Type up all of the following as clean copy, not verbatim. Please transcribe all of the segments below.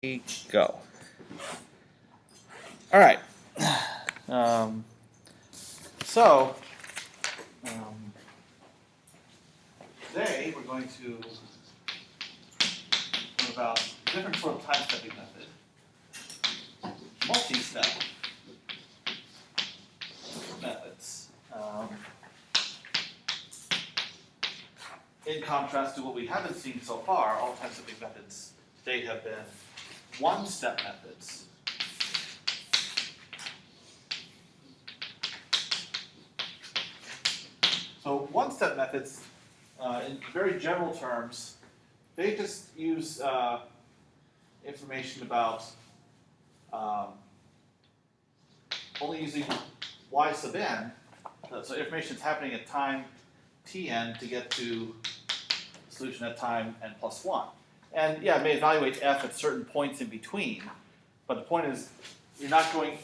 Go. All right. Um, so today we're going to learn about a different sort of time-stepping method, multi-step methods. In contrast to what we haven't seen so far, all time-stepping methods today have been one-step methods. So one-step methods, in very general terms, they just use information about only using y sub n, so information is happening at time tn to get to solution at time n plus 1. And yeah, it may evaluate f at certain points in between, but the point is you're not going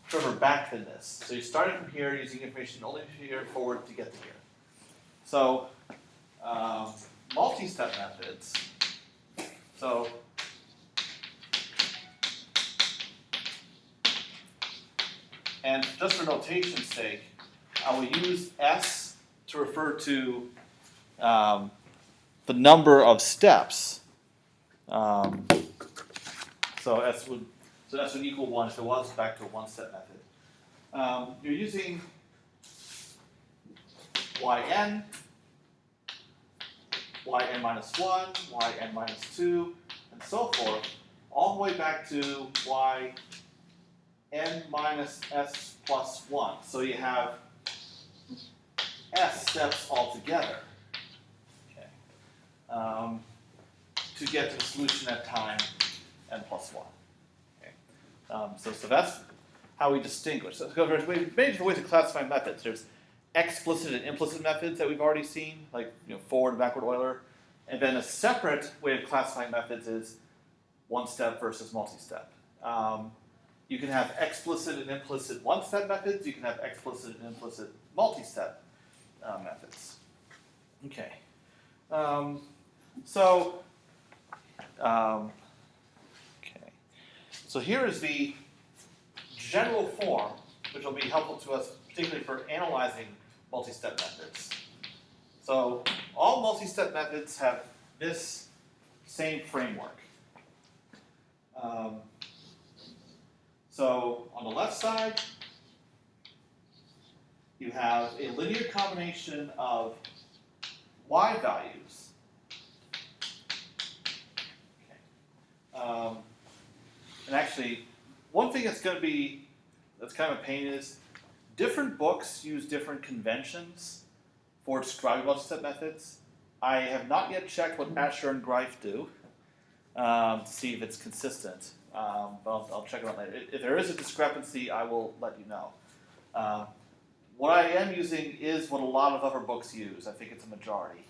further back than this. So you're starting from here using information only here forward to get to here. So multi-step methods. So and just for notation's sake, I will use S to refer to the number of steps. So S would equal 1 if it was back to a one-step method. You're using yn minus 1, yn minus 2, and so forth, all the way back to yn minus s plus 1. So you have s steps altogether, okay, to get to the solution at time n plus 1. Okay. So that's how we distinguish. So there's many different ways to classify methods. There's explicit and implicit methods that we've already seen, like forward and backward Euler. And then a separate way of classifying methods is one-step versus multi-step. You can have explicit and implicit one-step methods. You can have explicit and implicit multi-step methods. Okay. So here is the general form, which will be helpful to us, particularly for analyzing multi-step methods. So all multi-step methods have this same framework. So on the left side, you have a linear combination of y values. Okay. And actually, one thing that's kind of a pain is different books use different conventions for describing multi-step methods. I have not yet checked what Asher and Greif do to see if it's consistent. But I'll check it out later. If there is a discrepancy, I will let you know. What I am using is what a lot of other books use. I think it's a majority.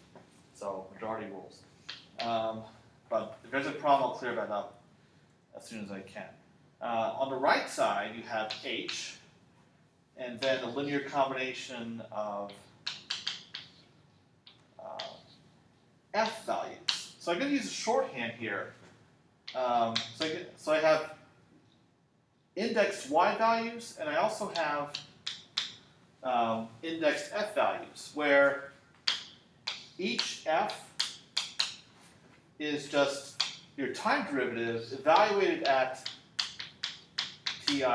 So majority rules. But if there's a problem, I'll clear that up as soon as I can. On the right side, you have H, and then a linear combination of F values. So I'm going to use a shorthand here. So I have indexed y values, and I also have indexed f values, where each f is just your time derivative evaluated at ti, yi.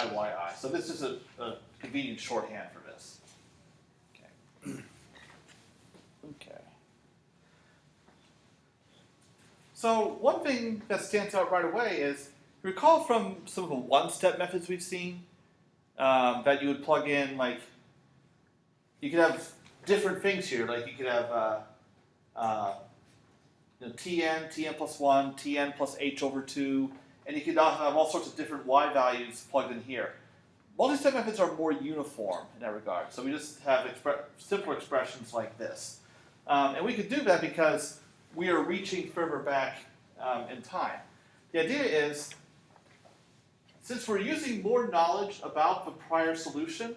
So this is a convenient shorthand for this. Okay. Okay. So one thing that stands out right away is, recall from some of the one-step methods we've seen, that you would plug in, like, you could have different things here. Like you could have tn plus 1, tn plus h over 2, and you could have all sorts of different y values plugged in here. Multi-step methods are more uniform in that regard, so we just have simpler expressions like this. And we could do that because we are reaching further back in time. The idea is, since we're using more knowledge about the prior solution,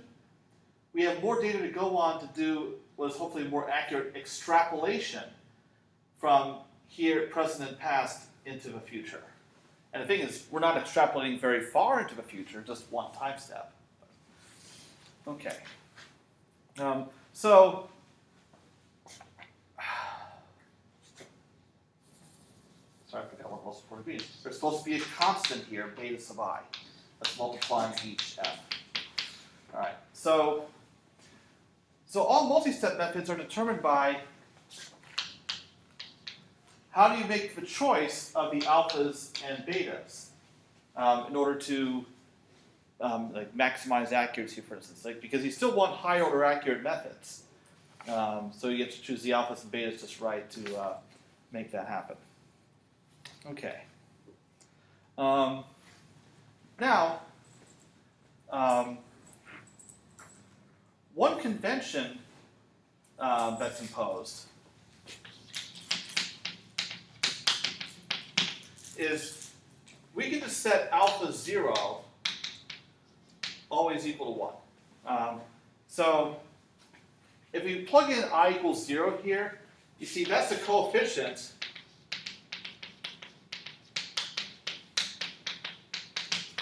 we have more data to go on to do what is hopefully a more accurate extrapolation from here, present and past, into the future. And the thing is, we're not extrapolating very far into the future, just one time step. Okay. So sorry, I forgot what most important be. There's supposed to be a constant here, beta sub I. That's multiplying each f. All right. So all multi-step methods are determined by how do you make the choice of the alphas and betas in order to like maximize accuracy, for instance, like because you still want high order accurate methods. So you get to choose the alphas and betas just right to make that happen. Okay. Now, one convention that's imposed is we can just set alpha 0 always equal to 1. So if we plug in I equals 0 here, you see that's the coefficient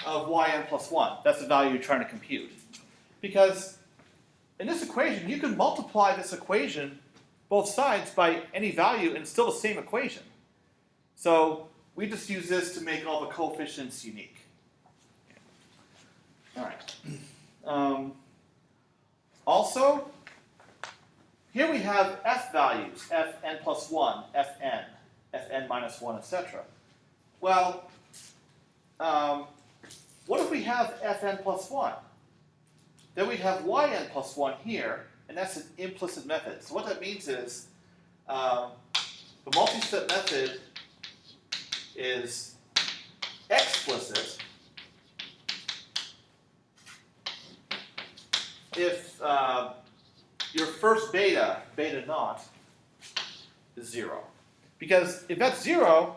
of yn plus 1. That's the value you're trying to compute. Because in this equation, you can multiply this equation, both sides, by any value, and it's still the same equation. So we just use this to make all the coefficients unique. All right. Also, here we have f values, fn plus 1, fn, fn minus 1, etc. Well, what if we have fn plus 1? Then we'd have yn plus 1 here, and that's an implicit method. So what that means is the multi-step method is explicit if your first beta, beta naught, is 0. Because if that's 0,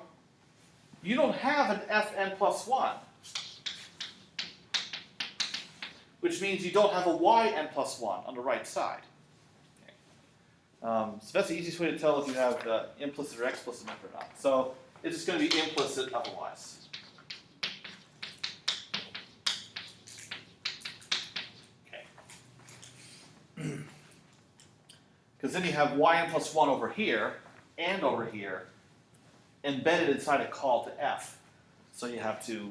you don't have an fn plus 1. Which means you don't have a yn plus 1 on the right side. Okay. So that's the easiest way to tell if you have the implicit or explicit method or not. So it's just going to be implicit otherwise. Okay. Because then you have yn plus 1 over here and over here embedded inside a call to f. So you have to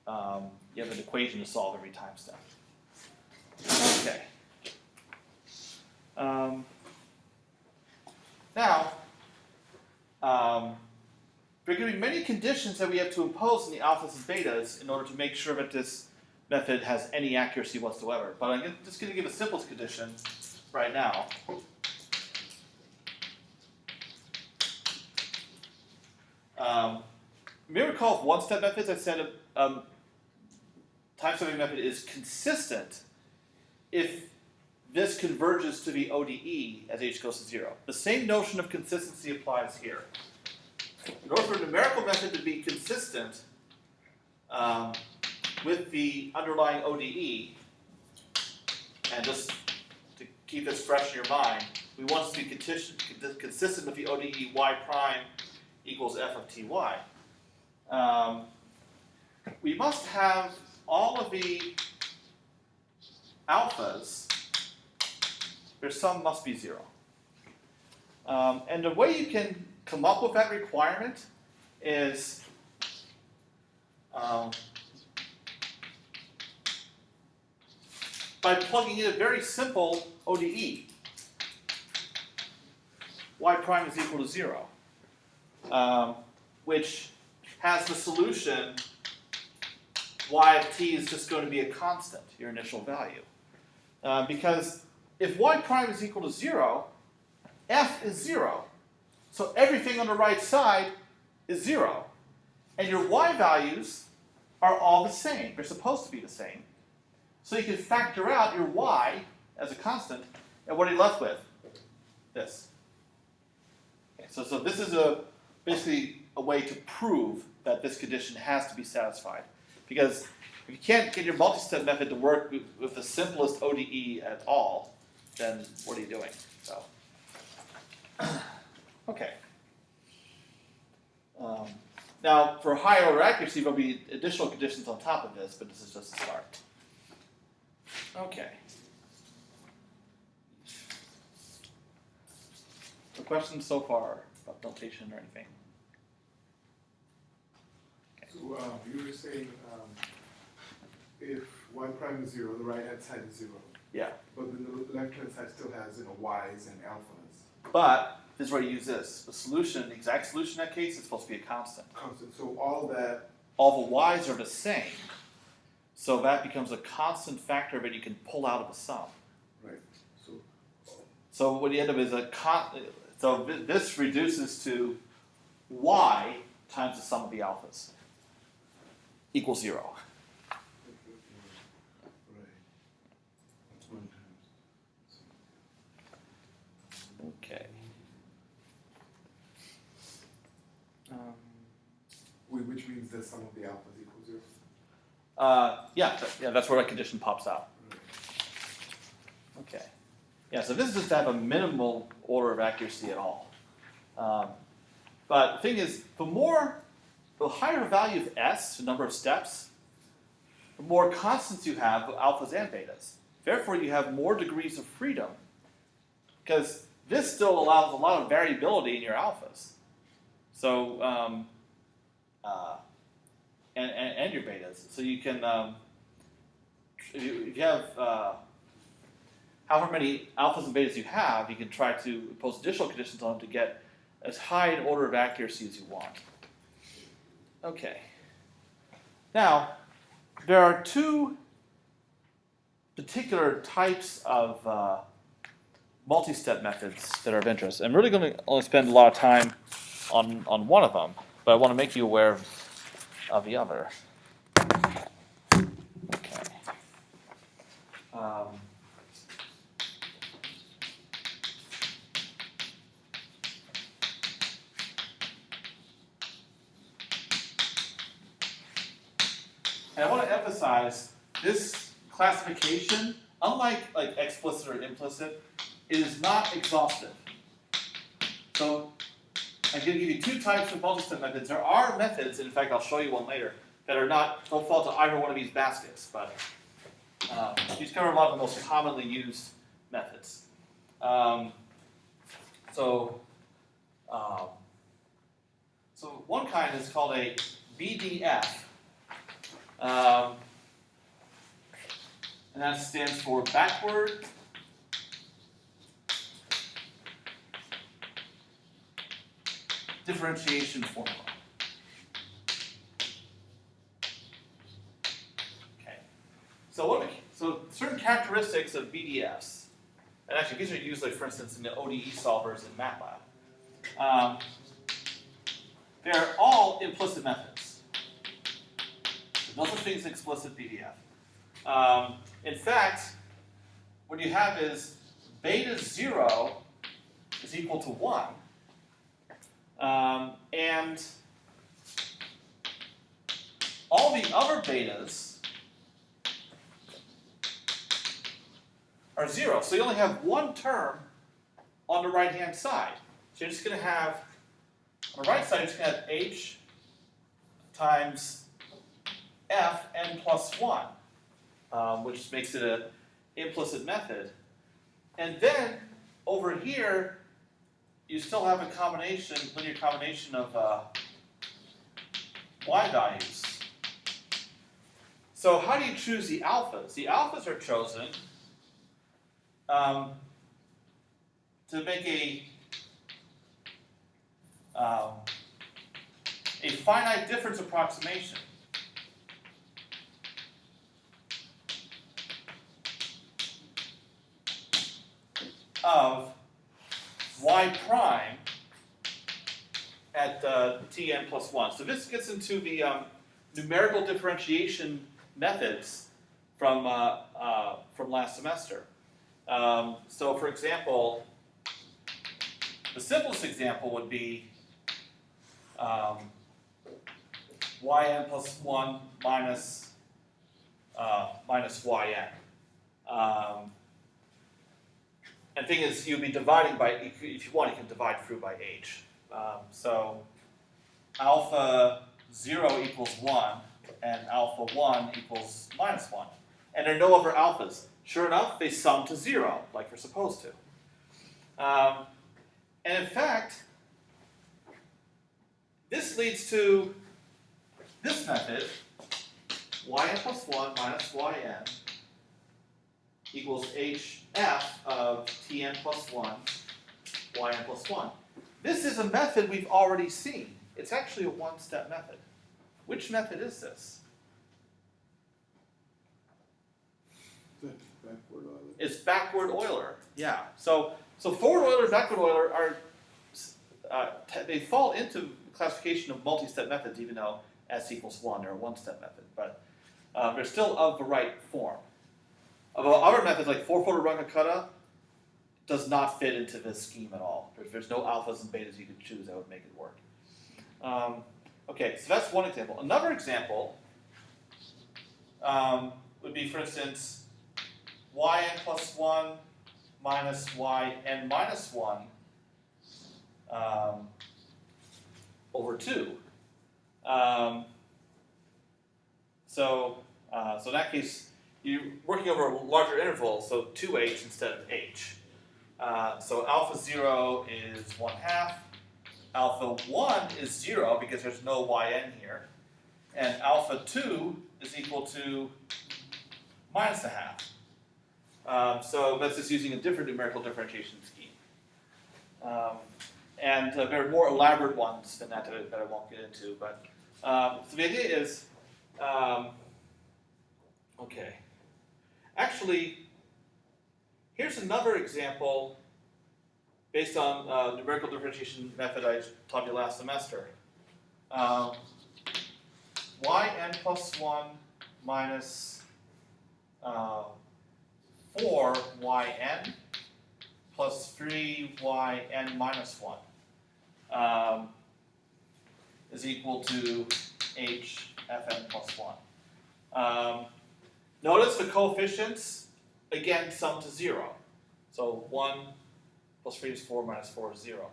you have an equation to solve every time step. Okay. Now, there are going to be many conditions that we have to impose in the alphas and betas in order to make sure that this method has any accuracy whatsoever. But I'm just going to give a simplest condition right now. You may recall with one-step methods, I said time-stepping method is consistent if this converges to the ODE as h goes to 0. The same notion of consistency applies here. In order for a numerical method to be consistent with the underlying ODE, and just to keep this fresh in your mind, we want it to be consistent with the ODE y prime equals f of ty. We must have all of the alphas, their sum must be 0. And the way you can come up with that requirement is by plugging in a very simple ODE. Y prime is equal to 0, which has the solution y of t is just going to be a constant, your initial value. Because if y prime is equal to 0, f is 0. So everything on the right side is 0. And your y values are all the same. They're supposed to be the same. So you can factor out your y as a constant, and what are you left with? This. Okay, so this is basically a way to prove that this condition has to be satisfied. Because if you can't get your multi-step method to work with the simplest ODE at all, then what are you doing? So, okay. Now, for higher order accuracy, there'll be additional conditions on top of this, but this is just a start. Okay. So questions so far about notation or anything? Okay. So you were saying if y prime is 0, the right hand side is 0. Yeah. But then the left hand side still has y's and alphas. But this is where you use this. The solution, the exact solution in that case, is supposed to be a constant. Constant. So all that. All the y's are the same. So that becomes a constant factor that you can pull out of the sum. Right. So what you end up is so this reduces to y times the sum of the alphas equals 0. Okay. Which means that sum of the alphas equals 0. Yeah, that's where that condition pops out. Right. Okay. Yeah, so this is just to have a minimal order of accuracy at all. But the thing is, the higher value of s, the number of steps, the more constants you have, alphas and betas. Therefore, you have more degrees of freedom, because this still allows a lot of variability in your alphas. So, and your betas. So you can, if you have however many alphas and betas you have, you can try to impose additional conditions on them to get as high an order of accuracy as you want. Okay. Now, there are two particular types of multi-step methods that are of interest. I'm really going to only spend a lot of time on one of them, but I want to make you aware of the other. Okay. And I want to emphasize this classification, unlike like explicit or implicit, it is not exhaustive. So I'm going to give you two types of multi-step methods. There are methods, and in fact I'll show you one later, that don't fall to either one of these baskets, but these cover a lot of the most commonly used methods. So one kind is called a BDF. And that stands for backward differentiation formula. Okay. So certain characteristics of BDFs, and actually these are used, like for instance, in the ODE solvers in MATLAB. They're all implicit methods. There's no such thing as explicit BDF. In fact, what you have is beta 0 is equal to 1. And all the other betas are 0. So you only have one term on the right-hand side. So you're just going to have, on the right side, you're just going to have h times f n plus 1, which makes it an implicit method. And then over here, you still have a linear combination of y values. So how do you choose the alphas? The alphas are chosen to make a finite difference approximation of y prime at tn plus 1. So this gets into the numerical differentiation methods from last semester. So for example, the simplest example would be yn plus 1 minus yn. And the thing is, you'd be dividing by, if you want, you can divide through by h. So alpha 0 equals 1 and alpha 1 equals minus 1. And there are no other alphas. Sure enough, they sum to 0, like they're supposed to. And in fact, this leads to this method, yn plus 1 minus yn equals hf of tn plus 1 yn plus 1. This is a method we've already seen. It's actually a one-step method. Which method is this? Backward Euler. It's backward Euler. Yeah. So forward Euler and backward Euler are they fall into the classification of multi-step methods, even though s equals 1 they're a one-step method, but they're still of the right form. Although other methods like four-fold Runge-Kutta does not fit into this scheme at all. There's no alphas and betas you could choose that would make it work. Okay, so that's one example. Another example would be, for instance, yn plus 1 minus yn minus 1 over 2. So in that case, you're working over a larger interval, so 2h instead of h. So alpha 0 is 1/2. Alpha 1 is 0 because there's no yn here. And alpha 2 is equal to minus 1/2. So that's just using a different numerical differentiation scheme. And there are more elaborate ones than that that I won't get into. But so the idea is, okay. Actually, here's another example based on numerical differentiation method I taught you last semester. Yn plus 1 minus 4yn plus 3yn minus 1 is equal to h fn plus 1. Notice the coefficients, again, sum to 0. So 1 plus 3 is 4 minus 4 is 0.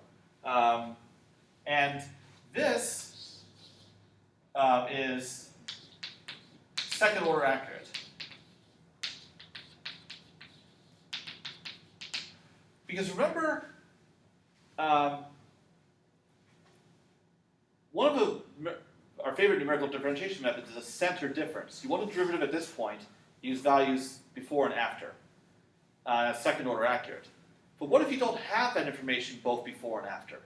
And this is second order accurate. Because remember, one of our favorite numerical differentiation methods is a center difference. You want a derivative at this point, use values before and after. Second order accurate. But what if you don't have that information both before and after?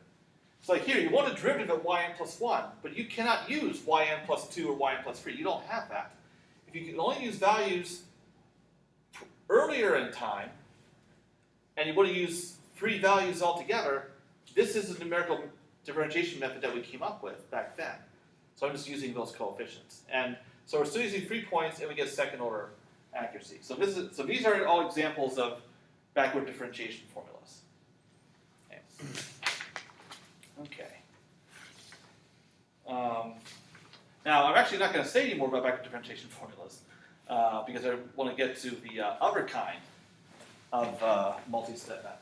So like here, you want a derivative at yn plus 1, but you cannot use yn plus 2 or yn plus 3. You don't have that. If you can only use values earlier in time, and you want to use 3 values altogether, this is a numerical differentiation method that we came up with back then. So I'm just using those coefficients. And so we're still using 3 points, and we get second order accuracy. So these are all examples of backward differentiation formulas. Okay. Now, I'm actually not going to say any more about backward differentiation formulas because I want to get to the other kind of multi-step method.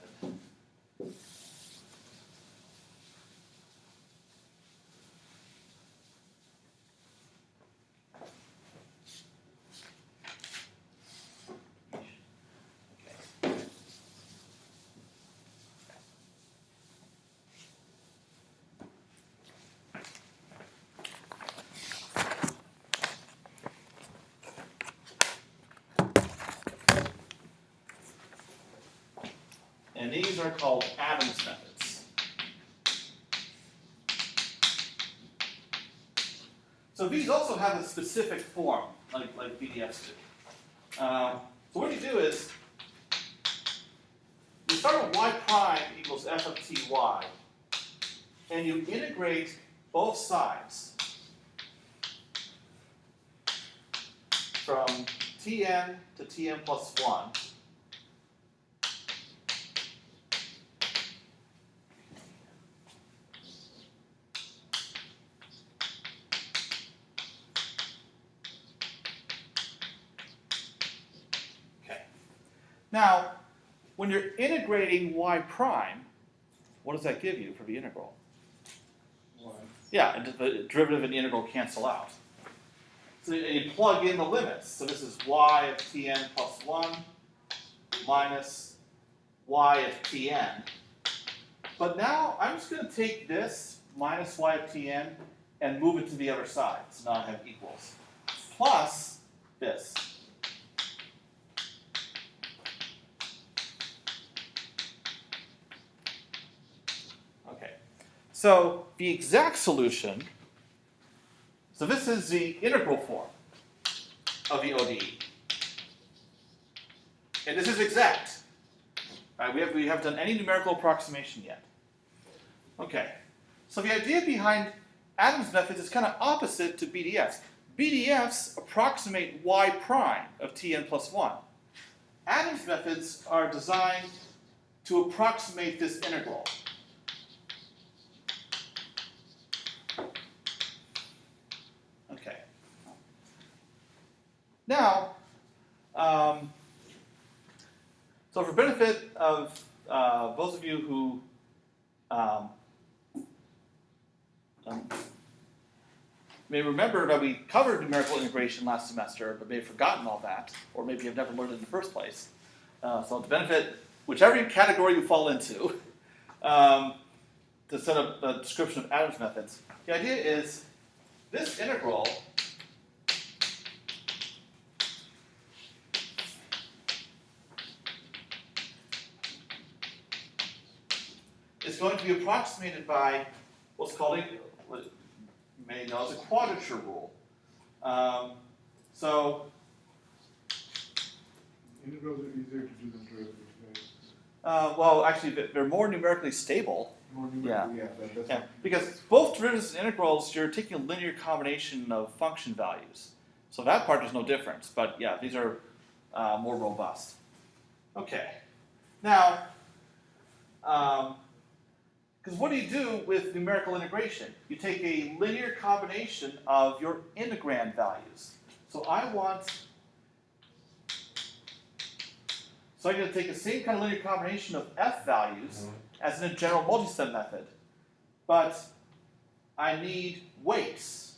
And these are called Adams methods. So these also have a specific form, like BDFs do. So what you do is, you start with y prime equals f of ty, and you integrate both sides from tn to tn plus 1. Now, when you're integrating y prime, what does that give you for the integral? 1. Yeah, and the derivative and the integral cancel out. So you plug in the limits. So this is y of tn plus 1 minus y of tn. But now I'm just going to take this minus y of tn and move it to the other side. So now I have equals. Plus this. Okay. So the exact solution, so this is the integral form of the ODE. And this is exact. Right, we haven't done any numerical approximation yet. Okay, so the idea behind Adams' methods is kind of opposite to BDFs. BDFs approximate y prime of tn plus 1. Adams' methods are designed to approximate this integral. Okay. Now, so for benefit of those of you who may remember that we covered numerical integration last semester, but may have forgotten all that, or maybe have never learned it in the first place. So to benefit whichever category you fall into, to set up a description of Adams' methods, the idea is this integral is going to be approximated by what's called what you may know as a quadrature rule. So integrals are easier to do than derivatives, right? well, actually, they're more numerically stable. More numerically, that's Yeah, because both derivatives and integrals, you're taking a linear combination of function values. So that part is no difference. But yeah, these are more robust. Okay. Now, because what do you do with numerical integration? You take a linear combination of your integrand values. So I'm going to take the same kind of linear combination of f values as in a general multiset method. But I need weights.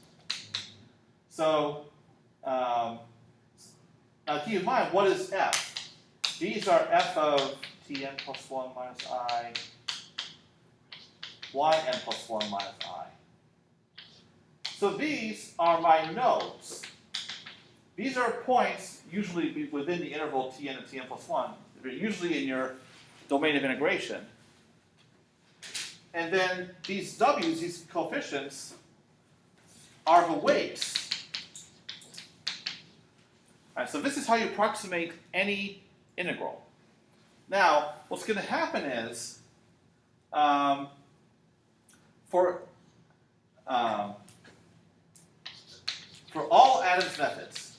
So now keep in mind, what is f? These are f of tn plus 1 minus I, yn plus 1 minus I. So these are my nodes. These are points usually within the interval tn and tn plus 1. They're usually in your domain of integration. And then these w's, these coefficients, are the weights. All right, so this is how you approximate any integral. Now, what's going to happen is, for all Adams methods,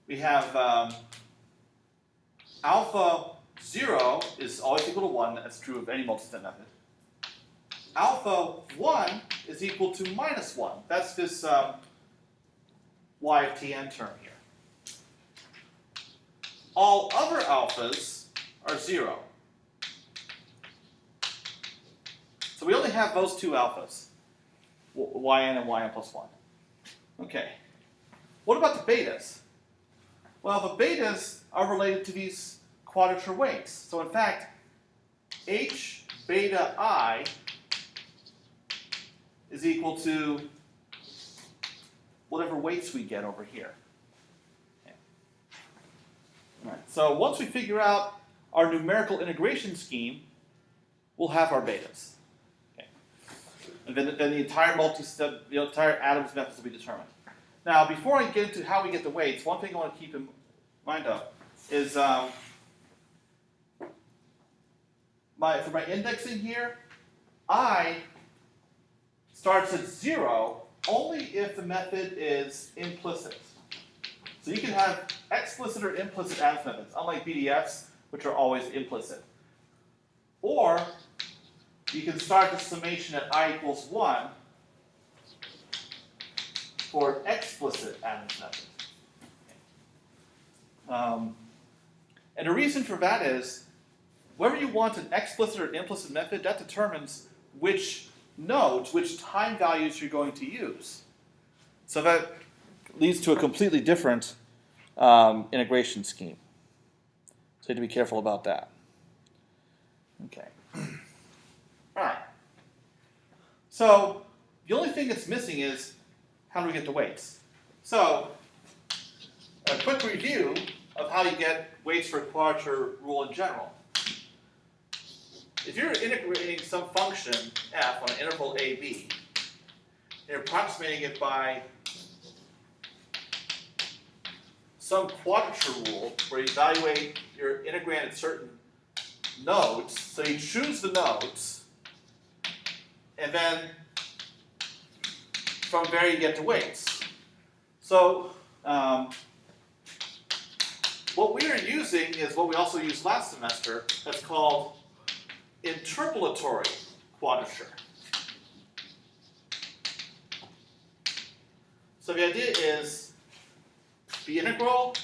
we have alpha 0 is always equal to 1. That's true of any multiset method. Alpha 1 is equal to minus 1. That's this y of tn term here. All other alphas are 0. So we only have those two alphas, yn and yn plus 1. Okay. What about the betas? Well, the betas are related to these quadrature weights. So in fact, h beta I is equal to whatever weights we get over here. Okay. All right. So once we figure out our numerical integration scheme, we'll have our betas. Okay. And then the entire multi-step, the entire Adams methods will be determined. Now, before I get into how we get the weights, one thing I want to keep in mind of is for my indexing here, I starts at 0 only if the method is implicit. So you can have explicit or implicit Adams methods, unlike BDFs, which are always implicit. Or you can start the summation at I equals 1 for an explicit Adams method. And the reason for that is whether you want an explicit or implicit method, that determines which nodes, which time values you're going to use. So that leads to a completely different integration scheme. So you have to be careful about that. Okay. All right. So the only thing that's missing is how do we get the weights? So a quick review of how you get weights for a quadrature rule in general. If you're integrating some function f on an interval a, b, and you're approximating it by some quadrature rule where you evaluate your integrand at certain nodes, so you choose the nodes, and then from there you get to weights. So what we are using is what we also used last semester, that's called interpolatory quadrature. So the idea is the integral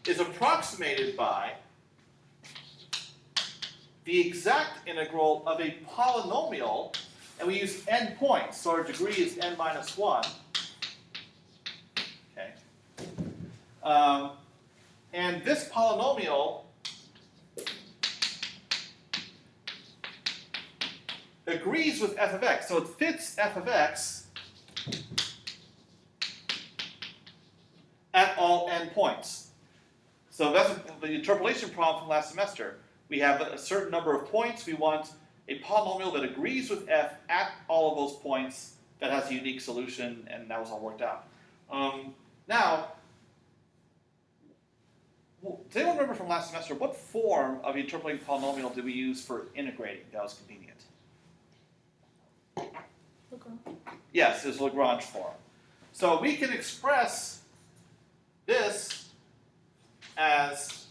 is approximated by the exact integral of a polynomial, and we use n points, so our degree is n minus 1. Okay. And this polynomial agrees with f of x, so it fits f of x at all n points. So that's the interpolation problem from last semester. We have a certain number of points. We want a polynomial that agrees with f at all of those points that has a unique solution, and that was all worked out. Now, does anyone remember from last semester what form of the interpolating polynomial did we use for integrating that was convenient? Yes, it was Lagrange form. So we can express this as,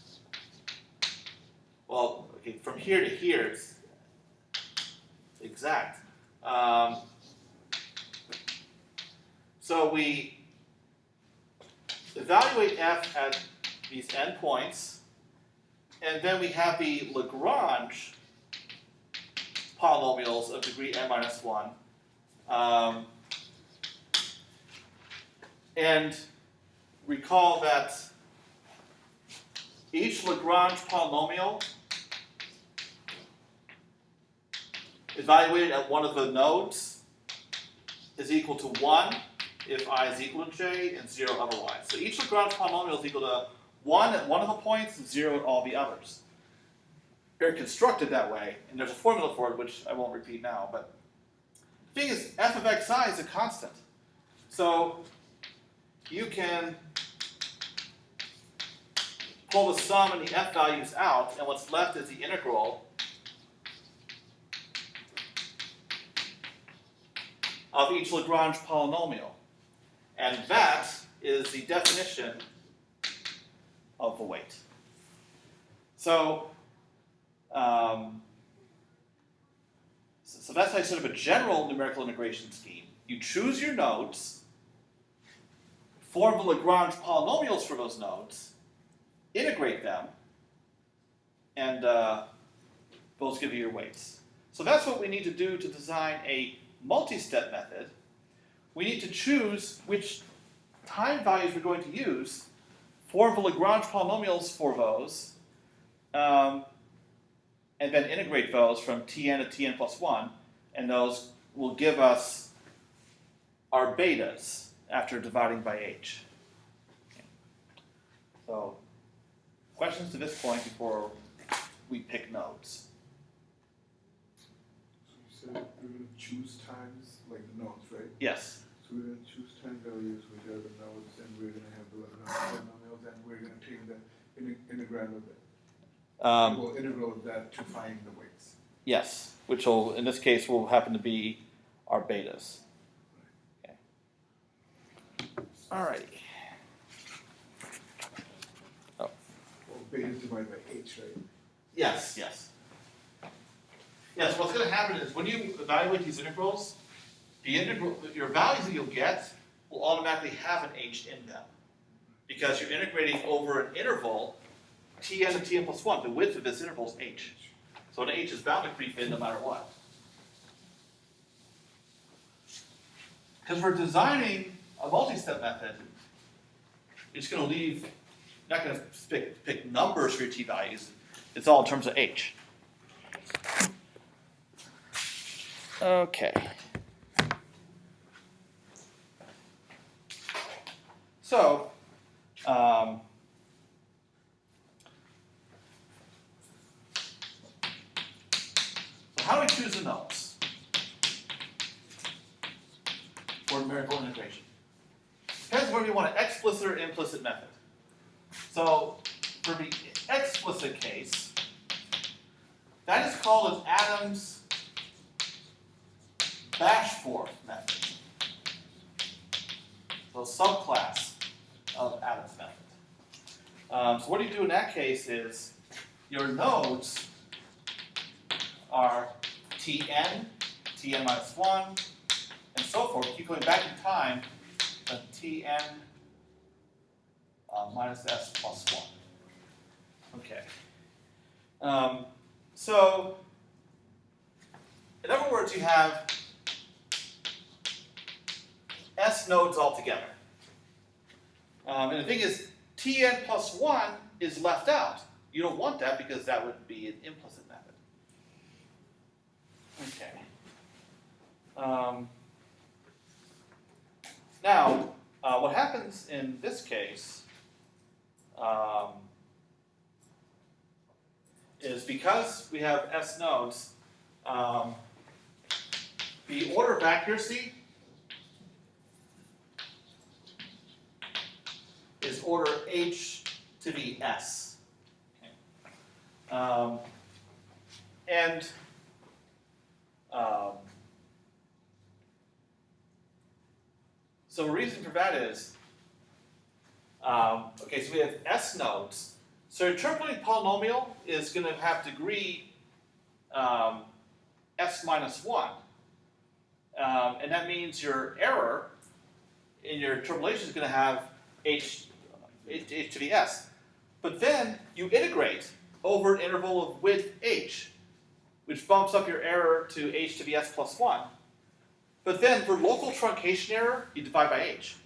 well, okay, from here to here, it's exact. So we evaluate f at these n points, and then we have the Lagrange polynomials of degree n minus 1. And recall that each Lagrange polynomial evaluated at one of the nodes is equal to 1 if I is equal to j and 0 otherwise. So each Lagrange polynomial is equal to 1 at one of the points and 0 at all the others. They're constructed that way, and there's a formula for it, which I won't repeat now. But the thing is, f of xi is a constant. So you can pull the sum and the f values out, and what's left is the integral of each Lagrange polynomial. And that is the definition of the weight. So, so that's like sort of a general numerical integration scheme. You choose your nodes, form the Lagrange polynomials for those nodes, integrate them, and those give you your weights. So that's what we need to do to design a multi-step method. We need to choose which time values we're going to use, form the Lagrange polynomials for those, and then integrate those from Tn to Tn plus 1, and those will give us our betas after dividing by h. Okay. So, questions to this point before we pick nodes? So you said we're going to choose times, like the nodes, right? Yes. So we're going to choose time values, which are the nodes, and we're going to have the Lagrange polynomials, and we're going to take the integrand of it. We'll integral of that to find the weights. Yes, which will, in this case, will happen to be our betas. Okay. Alrighty. Oh. Well, beta divided by h, right? Yes, yes. Yes, what's going to happen is when you evaluate these integrals, your values that you'll get will automatically have an h in them, because you're integrating over an interval Tn and Tn plus 1, the width of this interval is h. So an h is bound to creep in no matter what. Because we're designing a multi-step method, you're just going to leave, you're not going to pick numbers for your t-values. It's all in terms of h. Okay. So, how do we choose the nodes for numerical integration? Depends whether you want an explicit or implicit method. So, for the explicit case, that is called an Adams Bashforth method. So, subclass of Adams method. So what you do in that case is your nodes are Tn, Tn minus 1, and so forth. Keep going back in time, Tn minus s plus 1. Okay. So, in other words, you have s nodes altogether. And the thing is, Tn plus 1 is left out. You don't want that because that would be an implicit method. Okay. Now, what happens in this case is because we have s nodes, the order of accuracy is order h to the s. Okay. So a reason for that is, okay, so we have s nodes. So your interpolating polynomial is going to have degree s minus 1. And that means your error in your interpolation is going to have h to the s. But then you integrate over an interval of width h, which bumps up your error to h to the s plus 1. But then for local truncation error, you divide by h.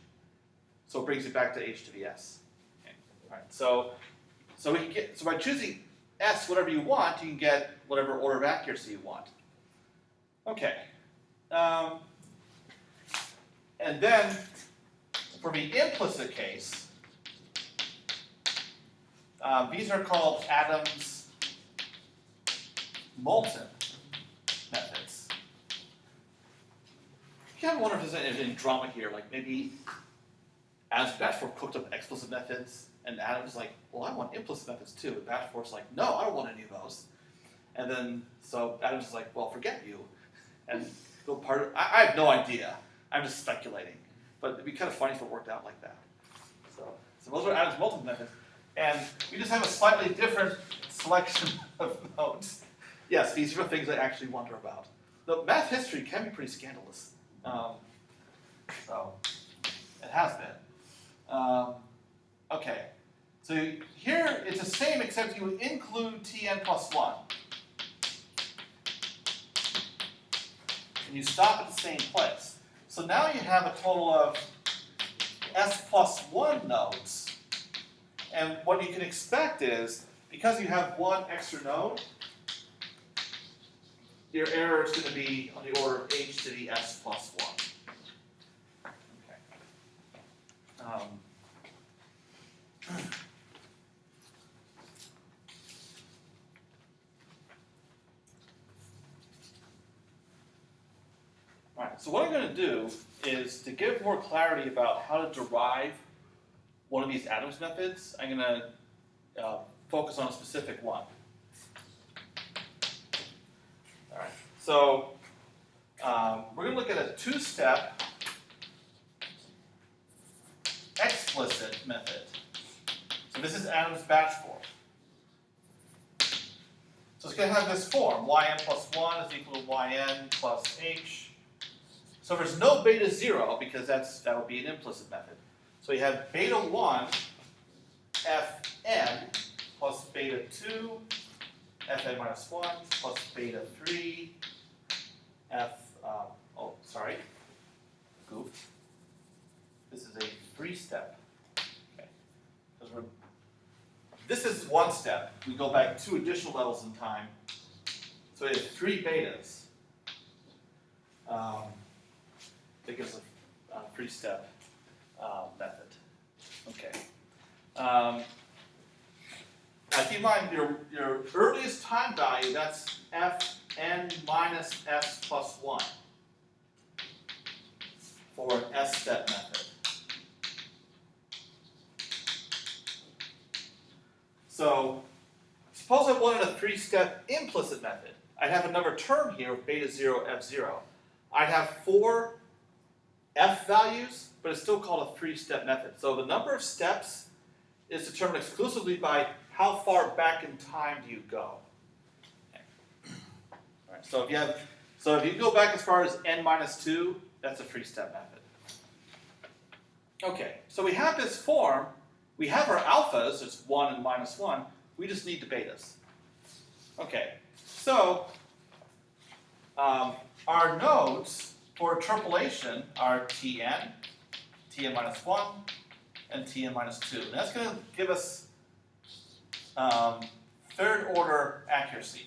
So it brings it back to h to the s. Okay. All right. So by choosing s whatever you want, you can get whatever order of accuracy you want. Okay. And then for the implicit case, these are called Adams Moulton methods. You kind of wonder if there's any drama here, like maybe Adams Bashforth cooked up explicit methods, and Adams like, well, I want implicit methods too. And Bashforth's like, no, I don't want any of those. And then so Adams is like, well, forget you. And I have no idea. I'm just speculating. But it'd be kind of funny if it worked out like that. So those are Adams Moulton methods. And we just have a slightly different selection of nodes. Yes, these are the things I actually wonder about. The math history can be pretty scandalous. So it has been. Okay. So here it's the same except you include Tn plus 1. And you stop at the same place. So now you have a total of s plus 1 nodes. And what you can expect is, because you have one extra node, your error is going to be on the order of h to the s plus 1. Okay. All right, so what I'm going to do is to give more clarity about how to derive one of these Adams methods, I'm going to focus on a specific one. All right, so we're going to look at a two-step explicit method. So this is Adams Bashforth. So it's going to have this form, yn plus 1 is equal to yn plus h. So there's no beta 0 because that would be an implicit method. So you have beta 1 fn plus beta 2, Fn minus 1 plus beta 3, Goof. This is a 3-step. Okay. This is 1 step. We go back 2 additional levels in time. So we have 3 betas. That gives a 3-step method. Okay. Now keep in mind your earliest time value, that's Fn minus s plus 1 for an S-step method. So suppose I wanted a 3-step implicit method. I'd have another term here with beta 0, f0. I'd have 4 f values, but it's still called a 3-step method. So the number of steps is determined exclusively by how far back in time do you go. Okay. All right. So if you go back as far as n minus 2, that's a 3-step method. Okay. So we have this form. We have our alphas. It's 1 and minus 1. We just need the betas. Okay. So our nodes for interpolation are Tn, Tn minus 1, and Tn minus 2. And that's going to give us third order accuracy.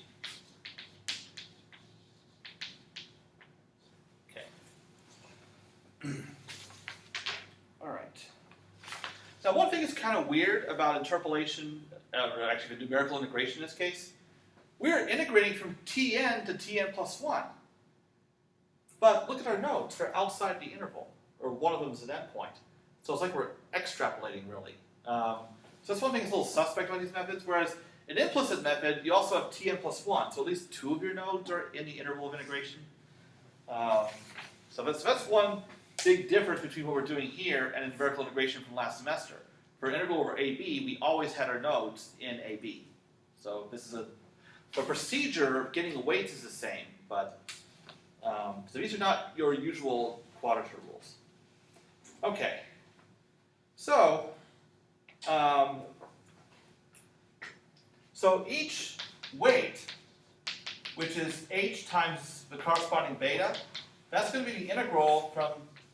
Okay. All right. Now one thing that's kind of weird about interpolation, or actually the numerical integration in this case, we're integrating from Tn to Tn plus 1. But look at our nodes, they're outside the interval, or one of them is an endpoint. So it's like we're extrapolating, really. So that's one thing that's a little suspect about these methods, whereas an implicit method, you also have Tn plus 1, so at least 2 of your nodes are in the interval of integration. So that's one big difference between what we're doing here and in numerical integration from last semester. For an integral over AB, we always had our nodes in AB. So this is the procedure of getting the weights is the same, but so these are not your usual quadrature rules. Okay. So each weight, which is h times the corresponding beta, that's going to be the integral from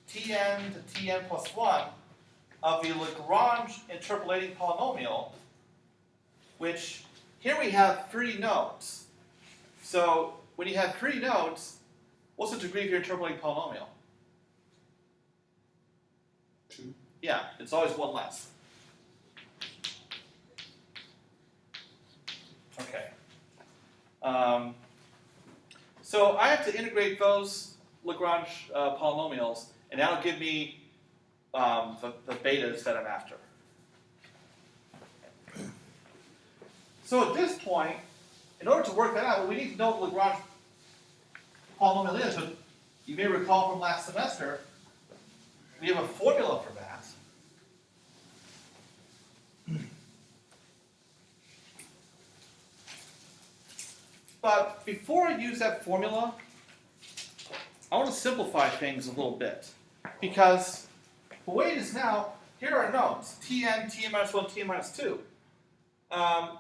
Tn to Tn plus 1 of the Lagrange interpolating polynomial, which here we have 3 nodes. So when you have 3 nodes, what's the degree of your interpolating polynomial? 2. Yeah, it's always 1 less. Okay. So I have to integrate those Lagrange polynomials, and that'll give me the betas that I'm after. So at this point, in order to work that out, we need to know what the Lagrange polynomial is. But you may recall from last semester, we have a formula for that. But before I use that formula, I want to simplify things a little bit. Because the way it is now, here are nodes, Tn, Tn minus 1, Tn minus 2.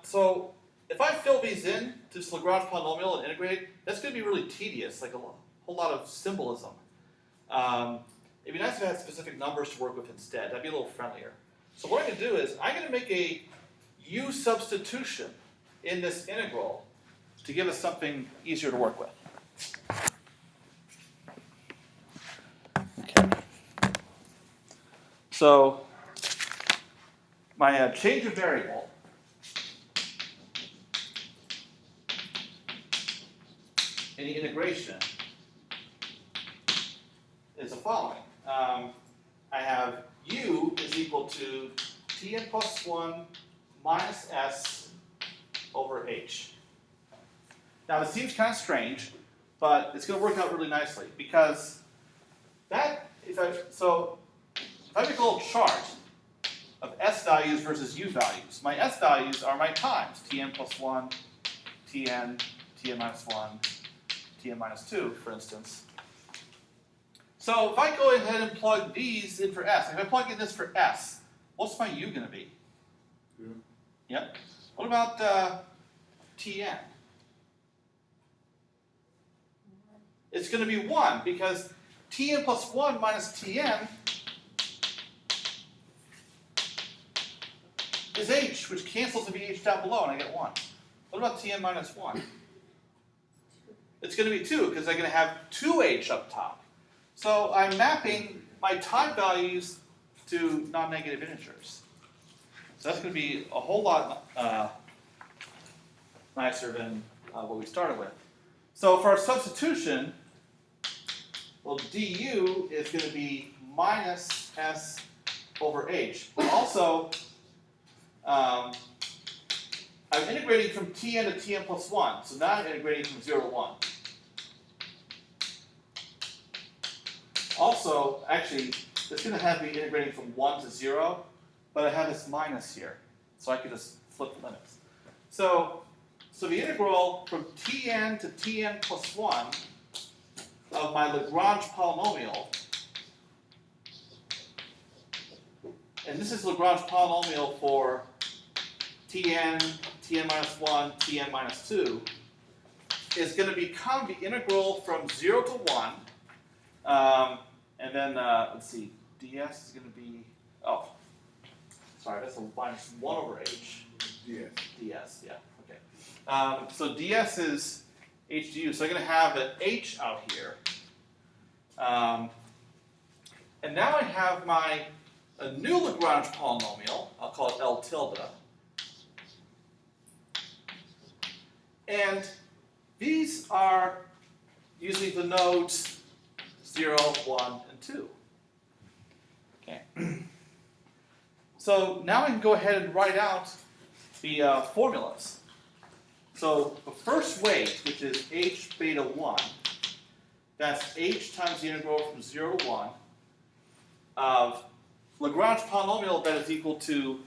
So if I fill these in to this Lagrange polynomial and integrate, that's going to be really tedious, like a whole lot of symbolism. It'd be nice if I had specific numbers to work with instead. That'd be a little friendlier. So what I'm going to do is I'm going to make a U substitution in this integral to give us something easier to work with. Okay. So my change of variable in the integration is the following. I have U is equal to Tn plus 1 minus S over H. Now this seems kind of strange, but it's going to work out really nicely because if I make a little chart of S values versus U values, my S values are my times, Tn plus 1, Tn, Tn minus 1, Tn minus 2, for instance. So if I go ahead and plug these in for S, if I plug in this for S, what's my U going to be? 0. Yep. What about Tn? It's going to be 1 because Tn plus 1 minus Tn is h, which cancels the VH down below, and I get 1. What about Tn minus 1? It's going to be 2 because I'm going to have 2h up top. So I'm mapping my time values to non-negative integers. So that's going to be a whole lot nicer than what we started with. So for our substitution, well, du is going to be minus s over h. But also, I'm integrating from Tn to Tn plus 1. So now I'm integrating from 0 to 1. Also, actually, it's going to have me integrating from 1 to 0, but I have this minus here. So I could just flip the limits. So the integral from Tn to Tn plus 1 of my Lagrange polynomial, and this is Lagrange polynomial for Tn, Tn minus 1, Tn minus 2, is going to become the integral from 0 to 1, and then, let's see, ds is going to be, oh, sorry, that's a minus 1 over h. ds. ds, yeah, okay. So ds is h du, so I'm going to have an h out here. And now I have a new Lagrange polynomial, I'll call it L tilde. And these are using the nodes 0, 1, and 2. Okay. So now I can go ahead and write out the formulas. So the first weight, which is h beta 1, that's h times the integral from 0 to 1 of Lagrange polynomial that is equal to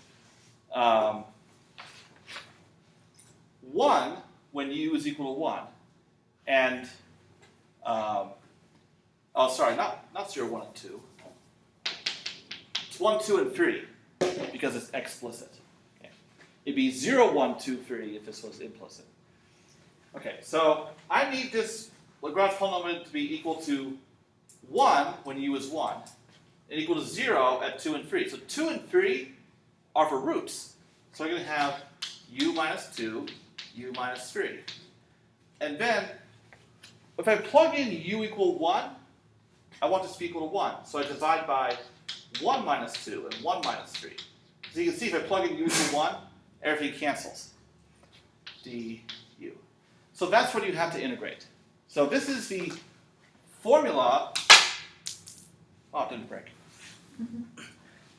1 when u is equal to 1. And, oh, sorry, not 0, 1, and 2. It's 1, 2, and 3 because it's explicit. Okay. It'd be 0, 1, 2, 3 if this was implicit. Okay, so I need this Lagrange polynomial to be equal to 1 when u is 1, and equal to 0 at 2 and 3. So 2 and 3 are for roots. So I'm going to have u minus 2, u minus 3. And then, if I plug in u equal 1, I want this to be equal to 1. So I divide by 1 minus 2 and 1 minus 3. So you can see if I plug in u equal 1, everything cancels. du. So that's what you have to integrate. So this is the formula. Oh, it didn't break.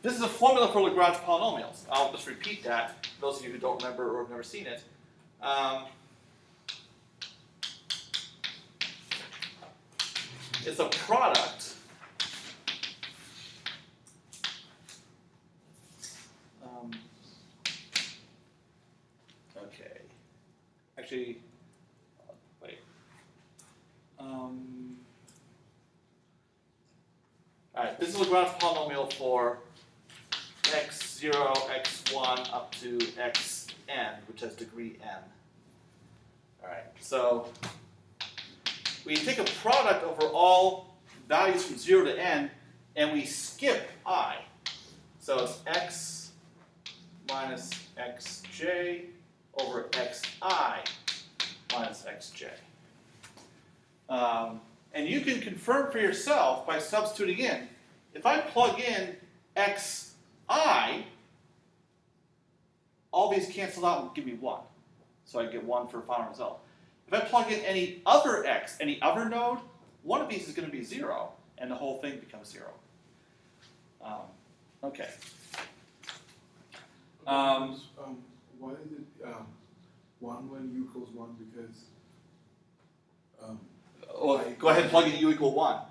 This is a formula for Lagrange polynomials. I'll just repeat that, those of you who don't remember or have never seen it. It's a product okay. Actually, wait. Alright, this is a Lagrange polynomial for x0, x1 up to xn, which has degree n. Alright, so we take a product over all values from 0 to n, and we skip I. So it's x minus xj over xi minus xj. And you can confirm for yourself by substituting in. If I plug in xi, all these cancel out and give me 1. So I get 1 for a final result. If I plug in any other x, any other node, one of these is going to be 0, and the whole thing becomes 0. Okay. Why is it 1 when u equals 1? Because Well, go ahead and plug in u equal 1.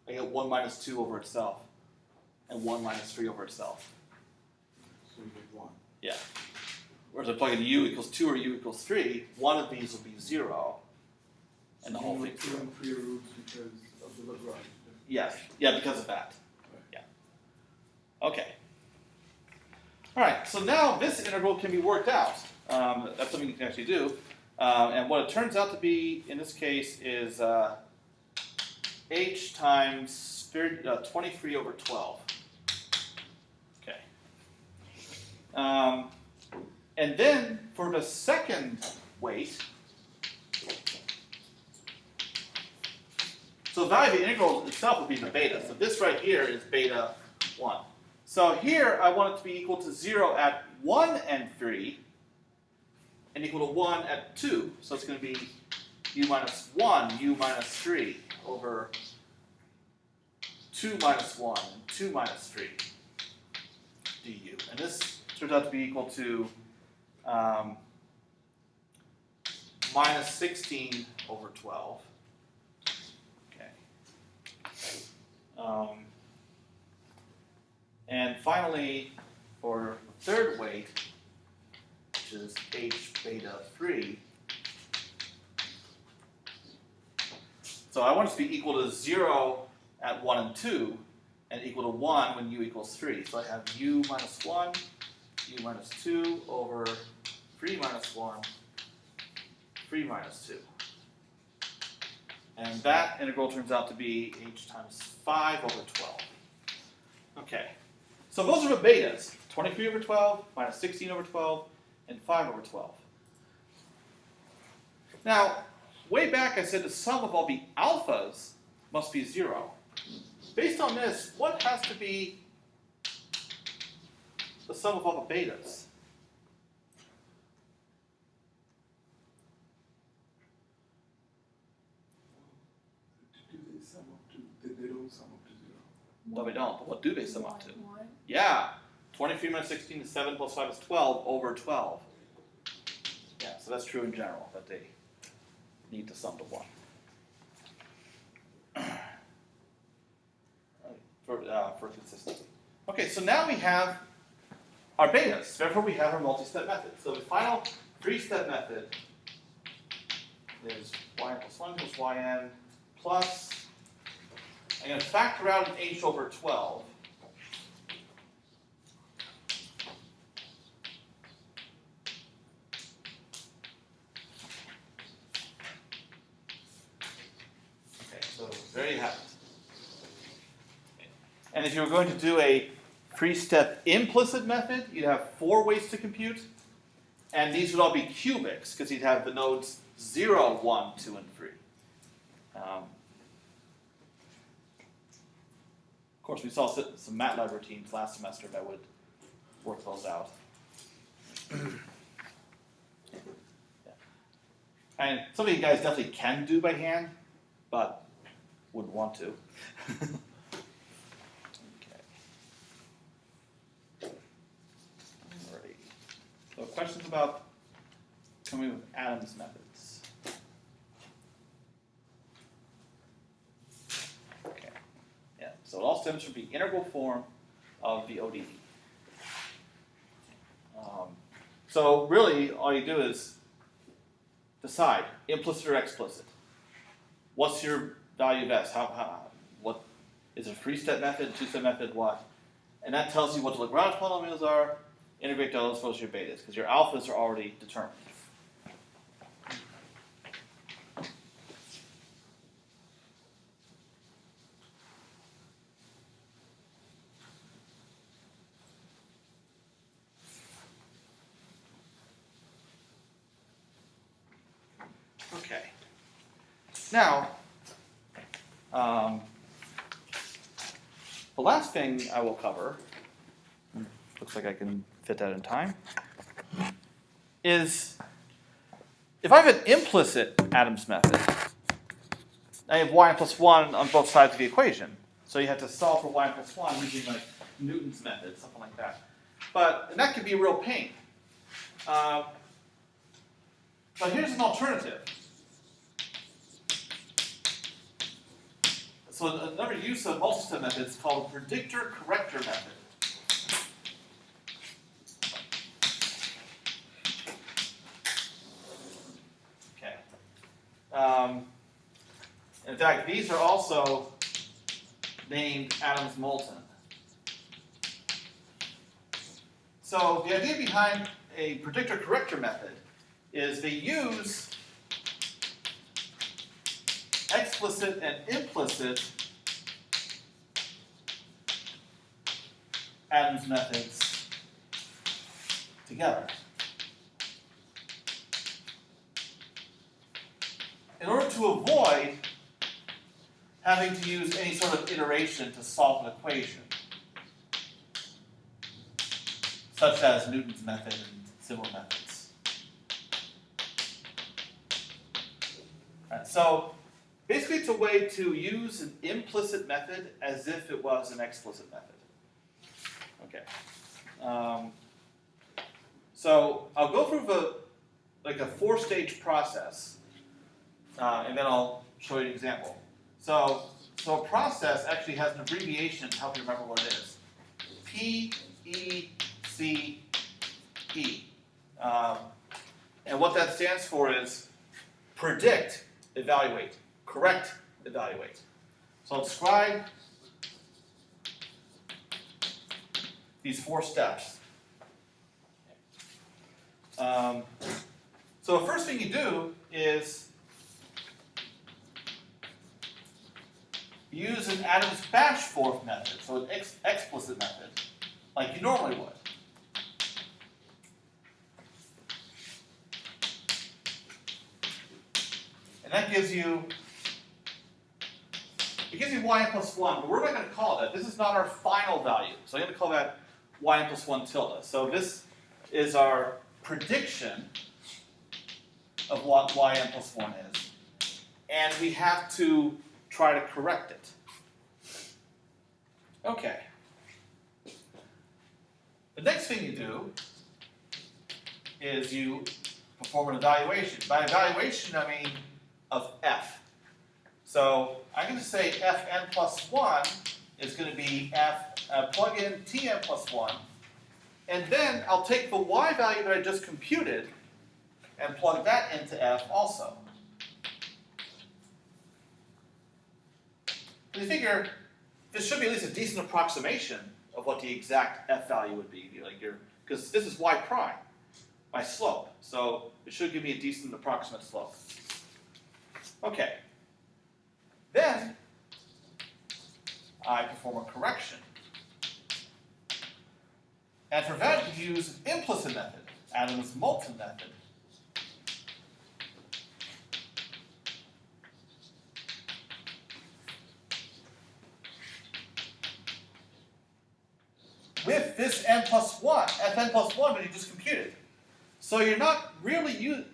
I get 1 minus 2 over itself, and 1 minus 3 over itself. so you get 1. Yeah. Whereas I plug in u equals 2 or u equals 3, one of these will be 0, and the whole thing's 2 0. and 3 are roots because of the Lagrange. Yes. Yeah, because of that. Right. Yeah. Okay. All right, so now this integral can be worked out. That's something you can actually do. And what it turns out to be in this case is h times 23 over 12. Okay. And then for the second weight, so the value of the integral itself would be the beta. So this right here is beta 1. So here I want it to be equal to 0 at 1 and 3, and equal to 1 at 2. So it's going to be u minus 1, u minus 3 over 2 minus 1 and 2 minus 3 du. And this turns out to be equal to minus 16 over 12. Okay. And finally, for the third weight, which is h beta 3, so I want it to be equal to 0 at 1 and 2, and equal to 1 when u equals 3. So I have u minus 1, u minus 2 over 3 minus 1, 3 minus 2. And that integral turns out to be h times 5 over 12. Okay, so those are the betas, 23 over 12, minus 16 over 12, and 5 over 12. Now, way back I said the sum of all the alphas must be 0. Based on this, what has to be the sum of all the betas? Do they sum up to? They don't sum up to 0. No, they don't, but what do they sum up to? 1. Yeah, 23 minus 16 is 7 plus 5 is 12 over 12. Yeah, so that's true in general, that they need to sum to 1. For consistency. Okay, so now we have our betas. Therefore, we have our multi-step method. So the final 3-step method is yn plus 1 equals yn plus, I'm going to factor out an h over 12. Okay, so there you have it. And if you were going to do a 3-step implicit method, you'd have 4 ways to compute. And these would all be cubics, because you'd have the nodes 0, 1, 2, and 3. Of course, we saw some MATLAB routines last semester that would work those out. Yeah. And some of you guys definitely can do by hand, but wouldn't want to. So questions about coming with Adams methods? Okay. Yeah, so it all stems from the integral form of the ODE. So really, all you do is decide, implicit or explicit. What's your value of S? What is it a 3-step method, 2-step method, what? And that tells you what the Lagrange polynomials are. Integrate those, those are your betas, because your alphas are already determined. Okay. Now, the last thing I will cover, looks like I can fit that in time, is if I have an implicit Adams method, I have y plus 1 on both sides of the equation. So you have to solve for y plus 1 using like Newton's method, something like that. And that could be a real pain. But here's an alternative. So another use of multi-step method is called predictor-corrector method. In fact, these are also named Adams-Moulton. So the idea behind a predictor corrector method is they use explicit and implicit Adams methods together. In order to avoid having to use any sort of iteration to solve an equation, such as Newton's method and similar methods. Alright, so basically it's a way to use an implicit method as if it was an explicit method. Okay. So I'll go through a 4-stage process, and then I'll show you an example. So a process actually has an abbreviation to help you remember what it is. PECE. And what that stands for is predict, evaluate, correct, evaluate. So I'll describe these 4 steps. So the first thing you do is use an Adams-Bashforth method, so an explicit method, like you normally would. And that gives you yn plus 1, but we're not going to call it that. This is not our final value, so I'm going to call that yn plus 1 tilde. So this is our prediction of what yn plus 1 is, and we have to try to correct it. Okay. The next thing you do is you perform an evaluation. By evaluation, I mean of f. So I'm going to say fn plus 1 is going to be plug in tn plus 1, and then I'll take the y value that I just computed and plug that into f also. And you figure this should be at least a decent approximation of what the exact f value would be, because this is y prime, my slope. So it should give me a decent approximate slope. Okay. Then I perform a correction. And for that you use an implicit method, Adams-Moulton method. With this n plus 1, fn plus 1 that you just computed. So you're not really you're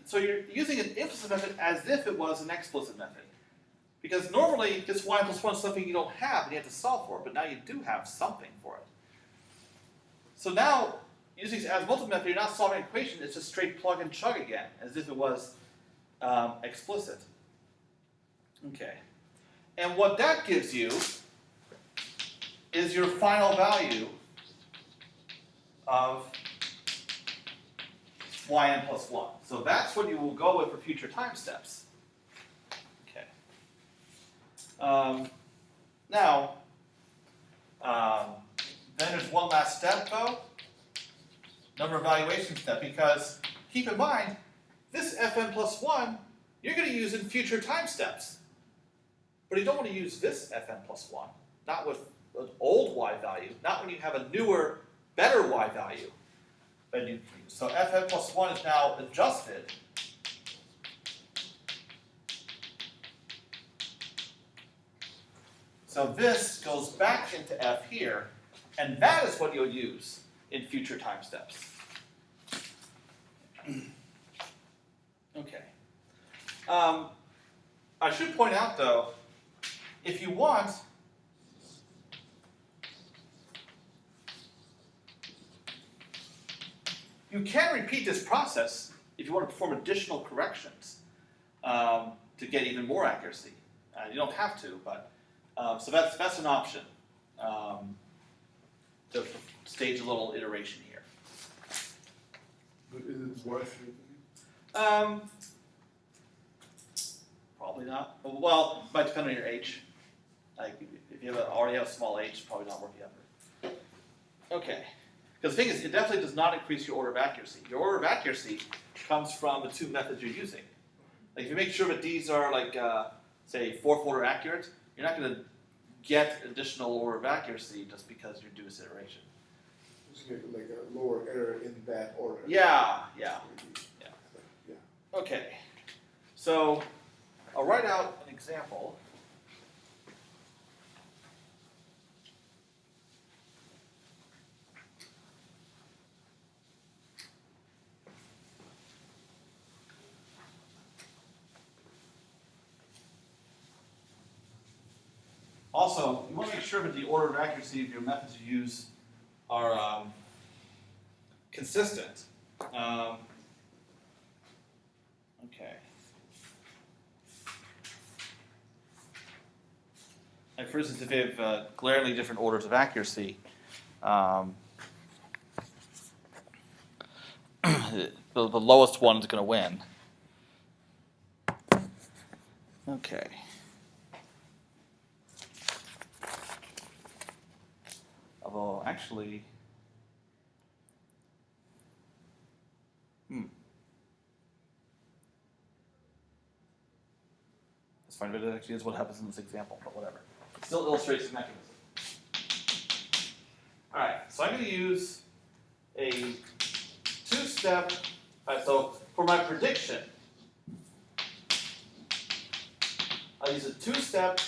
using an implicit method as if it was an explicit method. Because normally this y plus 1 is something you don't have and you have to solve for, but now you do have something for it. So now, using this Adams-Moulton method, you're not solving an equation, it's just straight plug and chug again, as if it was explicit. Okay. And what that gives you is your final value of yn plus 1. So that's what you will go with for future time steps. Okay. Now, then there's one last step, though, number evaluation step, because keep in mind, this fn plus 1, you're going to use in future time steps. But you don't want to use this fn plus 1, not with an old y value, not when you have a newer, better y value than you use. So fn plus 1 is now adjusted so this goes back into f here, and that is what you'll use in future time steps. Okay. I should point out, though, if you want, you can repeat this process if you want to perform additional corrections to get even more accuracy. You don't have to, but so that's an option to stage a little iteration here. But is it worth it? Probably not. Well, it might depend on your age. Like if you already have a small h, it's probably not worth the effort. Okay. Because the thing is, it definitely does not increase your order of accuracy. Your order of accuracy comes from the two methods you're using. Like if you make sure that these are like, say, fourth order accurate, you're not going to get additional order of accuracy just because you do this iteration. Just make like a lower error in that order. Yeah. Yeah. Okay. So I'll write out an example. Also, you want to make sure that the order of accuracy of your methods you use are consistent. Okay. Like for instance, if they have glaringly different orders of accuracy, the lowest one is going to win. Okay. Although, actually, That's fine, but it actually is what happens in this example, but whatever. It still illustrates the mechanism. Alright, so I'm going to use a two-step, so for my prediction, I'll use a two-step,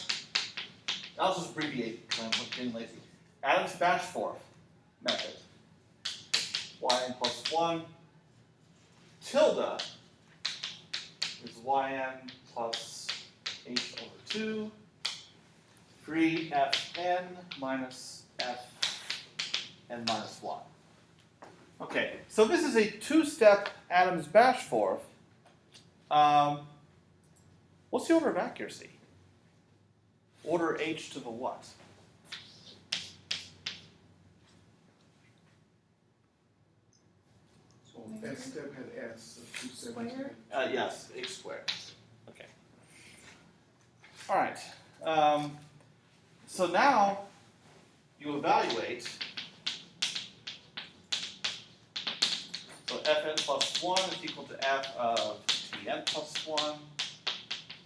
I'll just abbreviate because I'm getting lazy. Adams-Bashforth method. Yn plus 1 tilde is yn plus h over 2 3fn minus fn minus 1. Okay, so this is a two-step Adams-Bashforth. What's the order of accuracy? Order h to the what? So that step had s of 270. Square? Yes, h squared. Okay. All right. So now you evaluate. So fn plus 1 is equal to f of tn plus 1,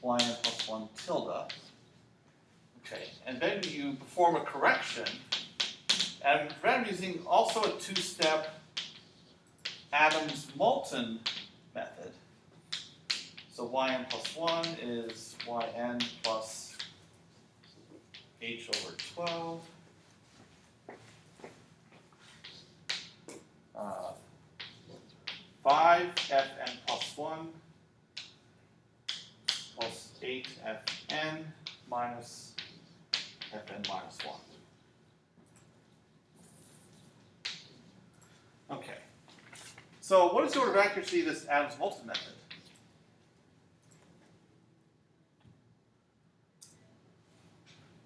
yn plus 1 tilde. Okay, and then you perform a correction, and then I'm using also a two-step Adams-Moulton method. So yn plus 1 is yn plus h over 12. 5fn plus 1 plus 8fn minus fn minus 1. Okay. So what is the order of accuracy of this Adams-Moulton method?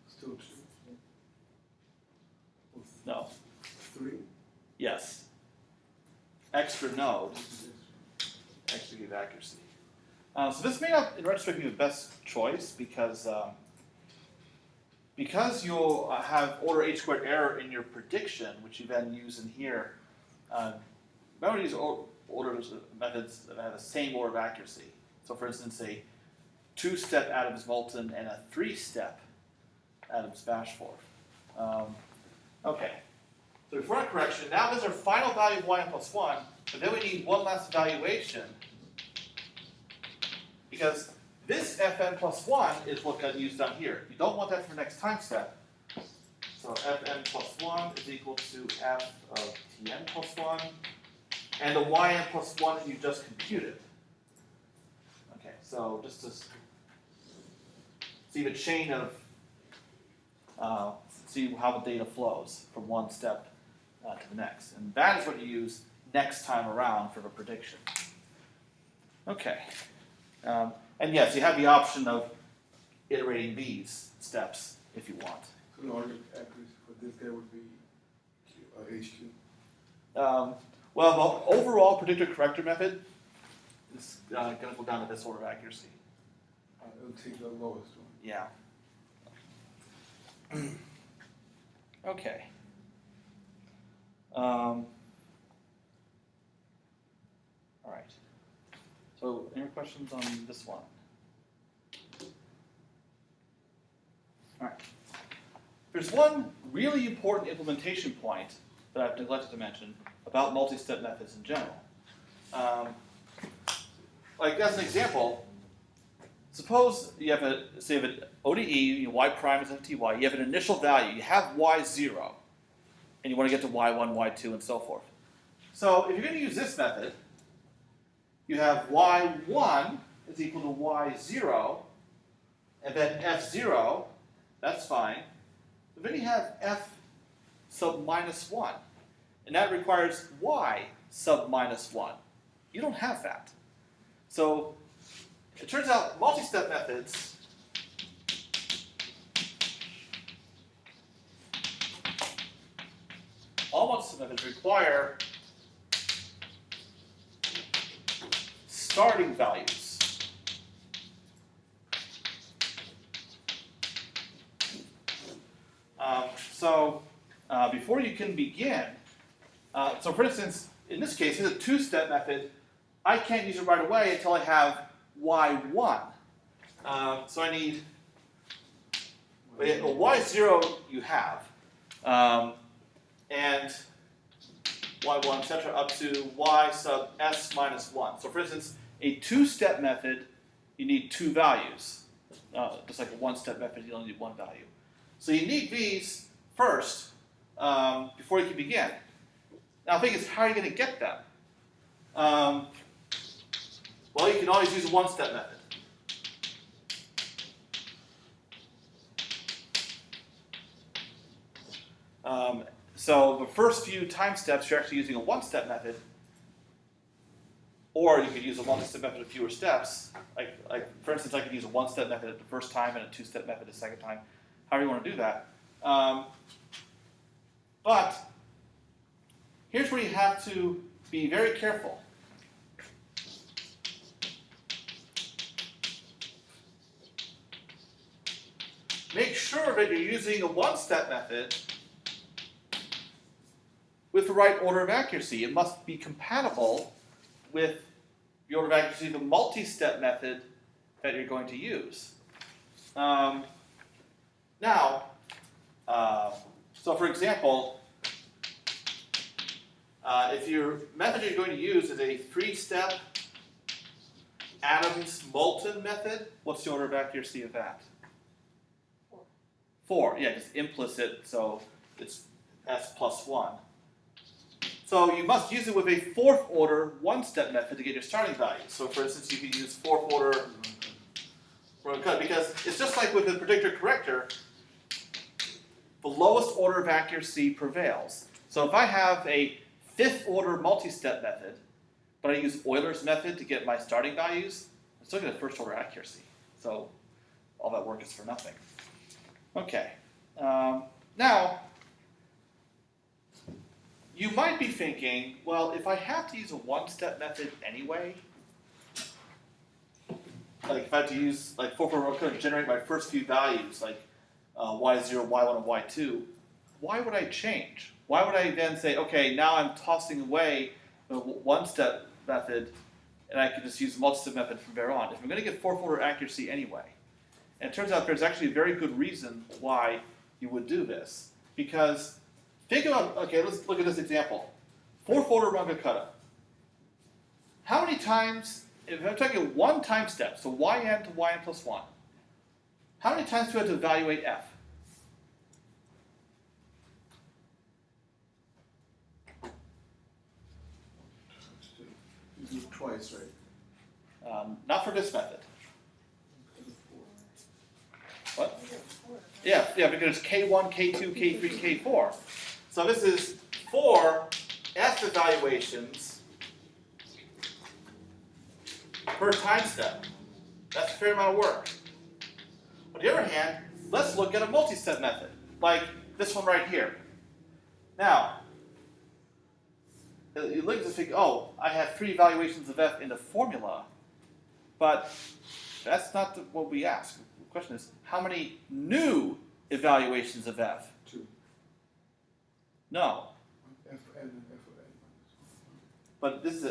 Still 2. No. 3. Yes. Extra node. Extra give accuracy. So this may not, in retrospect, be the best choice because you'll have order h squared error in your prediction, which you then use in here. Remember these orders methods that have the same order of accuracy. So, for instance, a two-step Adams-Moulton and a three-step Adams-Bashforth. Okay. So before our correction, now there's our final value of yn plus 1, but then we need one last evaluation because this fn plus 1 is what got used down here. You don't want that for the next time step. So fn plus 1 is equal to f of tn plus 1, and the yn plus 1 that you just computed. Okay, so just to see the chain of, see how the data flows from one step to the next. And that is what you use next time around for the prediction. Okay. And yes, you have the option of iterating these steps if you want. So the order of accuracy for this guy would be HQ. Well, the overall predictor corrector method is going to go down to this order of accuracy. It'll take the lowest one. Yeah. Okay. All right. So, any more questions on this one? All right. There's one really important implementation point that I've neglected to mention about multi-step methods in general. Like as an example, suppose you have an ODE, y prime is fty, you have an initial value, you have y0, and you want to get to y1, y2, and so forth. So if you're going to use this method, you have y1 is equal to y0, and then f0, that's fine. But then you have f sub minus 1, and that requires y sub minus 1. You don't have that. So it turns out multi-step methods all multi-step methods require starting values. Before you can begin, so for instance, in this case, it's a two-step method. I can't use it right away until I have y1. So I need, well, y0 you have, and y1, etc., up to y sub s minus 1. So for instance, a two-step method, you need two values. Just like a one-step method, you only need one value. So you need these first before you can begin. Now the thing is, how are you going to get them? Well, you can always use a one-step method. So the first few time steps, you're actually using a one-step method, or you could use a one-step method of fewer steps. Like for instance, I could use a one-step method the first time and a two-step method the second time. However you want to do that. But here's where you have to be very careful. Make sure that you're using a one-step method with the right order of accuracy. It must be compatible with the order of accuracy of the multi-step method that you're going to use. So for example, if your method you're going to use is a three-step Adams Moulton method, what's the order of accuracy of that? 4. Yeah, just implicit, so it's s plus 1. So you must use it with a fourth order one-step method to get your starting value. So for instance, you could use fourth order because it's just like with the predictor corrector, the lowest order of accuracy prevails. So if I have a fifth order multi-step method, but I use Euler's method to get my starting values, I'm still get a first order accuracy. So all that work is for nothing. Okay. Now, you might be thinking, well, if I have to use a one-step method anyway, like if I have to use like to generate my first few values, like y0, y1, and y2, why would I change? Why would I then say, okay, now I'm tossing away the one-step method, and I can just use the multi-step method from there on? If I'm going to get fourth order accuracy anyway. And it turns out there's actually a very good reason why you would do this. Because think about, okay, let's look at this example. Fourth order Runge-Kutta. How many times, if I'm talking one time step, so yn to yn plus 1, how many times do I have to evaluate f? You do twice, right? Not for this method. What? Yeah, because it's K1, K2, K3, K4. So this is 4 f evaluations per time step. That's a fair amount of work. On the other hand, let's look at a multi-step method, like this one right here. Now, you look at this and think, oh, I have 3 evaluations of f in the formula, but that's not what we ask. The question is, how many new evaluations of f? 2. No. Fn and f of n minus 1. But this is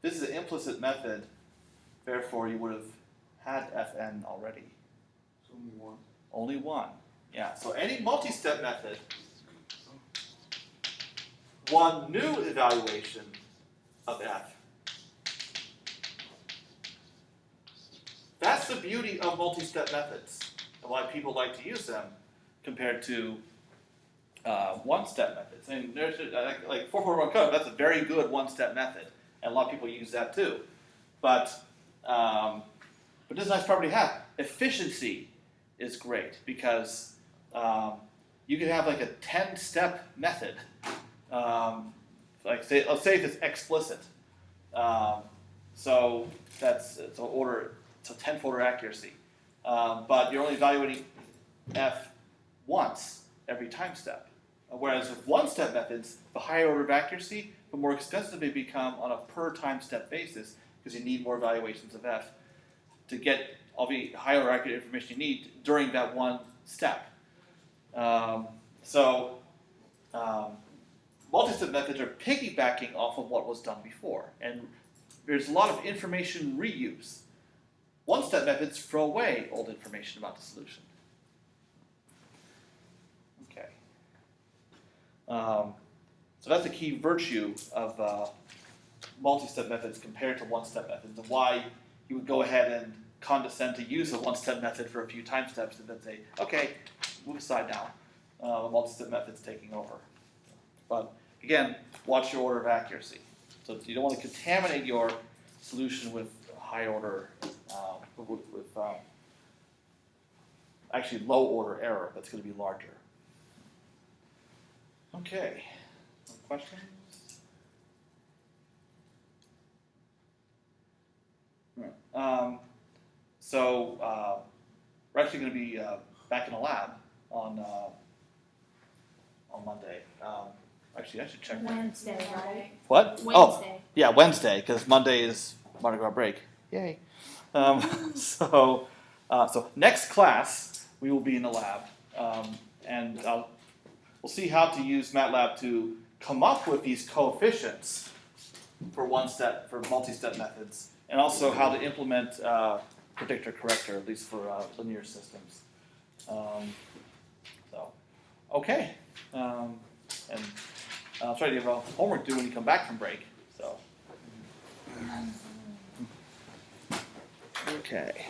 this is an implicit method. Therefore, you would have had Fn already. It's only one. Only one. Yeah. So any multi-step method, one new evaluation of F. That's the beauty of multi-step methods and why people like to use them compared to one-step methods. And there's like 441 code, that's a very good one-step method, and a lot of people use that too. But this is a nice property to have. Efficiency is great because you can have like a 10-step method. Let's say if it's explicit. So that's it's a 10th order accuracy. But you're only evaluating F once every time step. Whereas with one-step methods, the higher order of accuracy, the more expensive they become on a per time step basis because you need more evaluations of F to get all the higher order accurate information you need during that one step. Multi-step methods are piggybacking off of what was done before, and there's a lot of information reuse. One-step methods throw away old information about the solution. Okay. So that's a key virtue of multi-step methods compared to one-step methods, and why you would go ahead and condescend to use a one-step method for a few time steps and then say, okay, move aside now. The multi-step method's taking over. But again, watch your order of accuracy. So you don't want to contaminate your solution with high order, actually low order error that's going to be larger. Okay, some questions? We're actually going to be back in the lab on Monday. Actually, I should check. Wednesday, right? What? Wednesday. Oh, yeah, Wednesday, because Monday is Mardi Gras break. Yay. So next class, we will be in the lab, and we'll see how to use MATLAB to come up with these coefficients for multi-step methods, and also how to implement predictor corrector, at least for linear systems. Okay. And I'll try to give homework due when you come back from break. So. Okay.